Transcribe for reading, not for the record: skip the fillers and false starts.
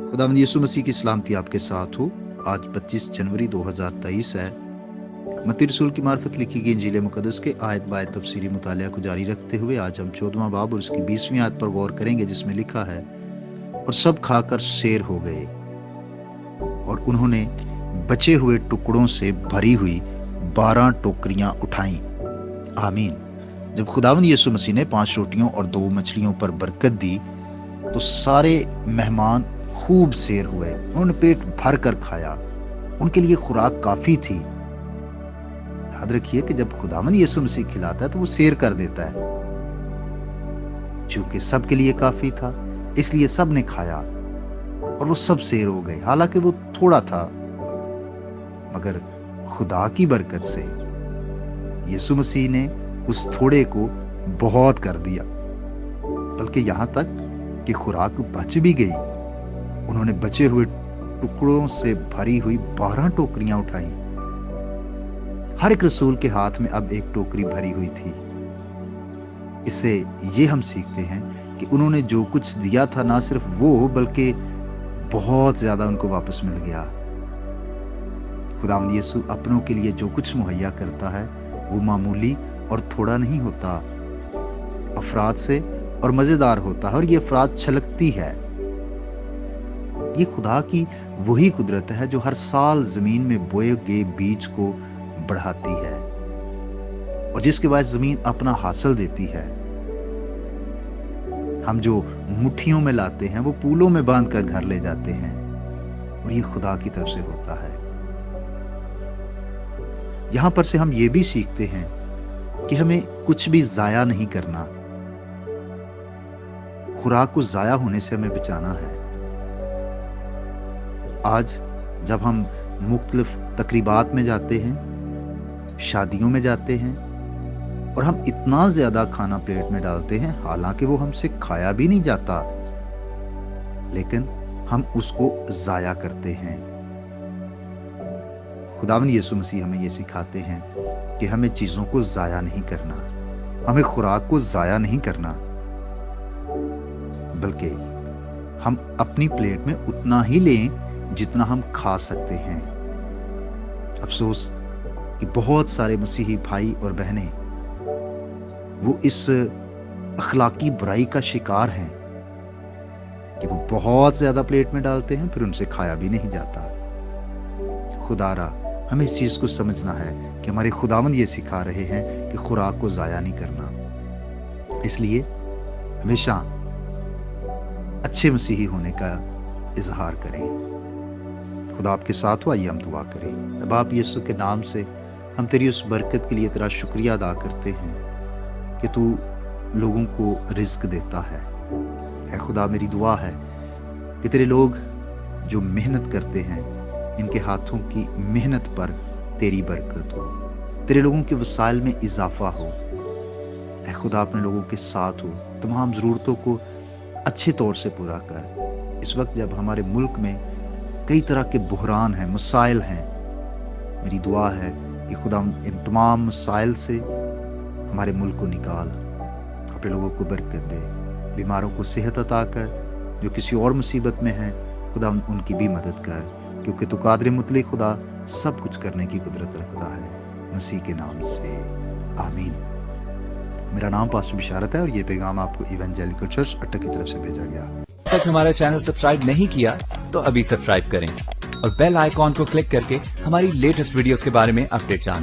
खुदावंद यीशु मसीह की सलामती आपके साथ हो। आज 25 जनवरी 2023 है। मत्ती रसूल की मार्फत लिखी गई इंजील मुकद्दस के आयत बायत तफसीरी मुतालिया को जारी रखते हुए आज हम 14वां बाब और उसकी 20वीं आयत पर गौर करेंगे, जिसमें लिखा है, और सब खाकर सैर हो गए और उन्होंने बचे हुए टुकड़ों से भरी हुई 12 टोकरियां उठाईं। आमीन। जब खुदावंद यीशु मसीह ने 5 रोटियों और 2 मछलियों पर बरकत दी तो सारे मेहमान खूब सैर हुए। उन्होंने पेट भर कर खाया। उनके लिए खुराक काफी थी। याद रखिए कि जब खुदावंद यीशु मसीह खिलाता है तो वो सैर कर देता है। चूंकि सबके लिए काफी था, इसलिए सब ने खाया और वो सब सैर हो गए। हालांकि वो थोड़ा था, मगर खुदा की बरकत से यीशु मसीह ने उस थोड़े को बहुत कर दिया, बल्कि यहां तक कि खुराक बच भी गई। उन्होंने बचे हुए टुकड़ों से भरी हुई 12 टोकरियां उठाई। हर एक रसूल के हाथ में अब एक टोकरी भरी हुई थी। इससे ये हम सीखते हैं कि उन्होंने जो कुछ दिया था, ना सिर्फ वो बल्कि बहुत ज्यादा उनको वापस मिल गया। खुदावंद यीशु अपनों के लिए जो कुछ मुहैया करता है वो मामूली और थोड़ा नहीं होता, अफराद से और मजेदार होता है, और ये अफराद छलकती है। ये खुदा की वही कुदरत है जो हर साल जमीन में बोए गए बीज को बढ़ाती है और जिसके बाद जमीन अपना हासिल देती है। हम जो मुट्ठियों में लाते हैं वो पूलों में बांध कर घर ले जाते हैं, और ये खुदा की तरफ से होता है। यहां पर से हम ये भी सीखते हैं कि हमें कुछ भी जाया नहीं करना। खुराक को जाया होने से हमें बचाना है। आज जब हम मुख्तलिफ तकरीबात में जाते हैं, शादियों में जाते हैं, और हम इतना ज्यादा खाना प्लेट में डालते हैं, हालांकि वो हमसे खाया भी नहीं जाता, लेकिन हम उसको जाया करते हैं। खुदावंद यीशु मसीह हमें ये सिखाते हैं कि हमें चीजों को जाया नहीं करना, हमें खुराक को जाया नहीं करना, बल्कि हम अपनी प्लेट में उतना ही लें जितना हम खा सकते हैं। अफसोस कि बहुत सारे मसीही भाई और बहनें वो इस अखलाकी बुराई का शिकार हैं कि वो बहुत ज्यादा प्लेट में डालते हैं, फिर उनसे खाया भी नहीं जाता। खुदारा हमें इस चीज को समझना है कि हमारे खुदावंद ये सिखा रहे हैं कि खुराक को जाया नहीं करना। इसलिए हमेशा अच्छे मसीही होने का इजहार करें। खुदा आपके साथ हो। आइए हम दुआ करें। अब आप यीशु के नाम से हम तेरी उस बरकत के लिए तेरा शुक्रिया अदा करते हैं कि तू लोगों को रिज्क देता है। ऐ खुदा, मेरी दुआ है कि तेरे लोग जो मेहनत करते हैं, इनके हाथों की मेहनत पर तेरी बरकत हो, तेरे लोगों के वसाइल में इजाफा हो। ऐ खुदा, अपने लोगों के साथ हो, तमाम ज़रूरतों को अच्छे तौर से पूरा कर। इस वक्त जब हमारे मुल्क में कई तरह के बुहरान हैं, मसाइल हैं, मेरी दुआ है कि खुदा इन तमाम मसाइल से हमारे मुल्क को निकाल, अपने लोगों को बरकत दे, बीमारों को सेहत अता कर, जो किसी और मुसीबत में हैं खुदा उनकी भी मदद कर, क्योंकि तू कादिर मुतलक खुदा सब कुछ करने की कुदरत रखता है। मसीह के नाम से आमीन। मेरा नाम पास्टर बिशारत है और ये पैगाम आपको इवेंजेलिकल चर्च अट्टा की तरफ से भेजा गया। अब तक हमारा चैनल सब्सक्राइब नहीं किया तो अभी सब्सक्राइब करें और बेल आइकॉन को क्लिक करके हमारी लेटेस्ट वीडियोस के बारे में अपडेट जानें।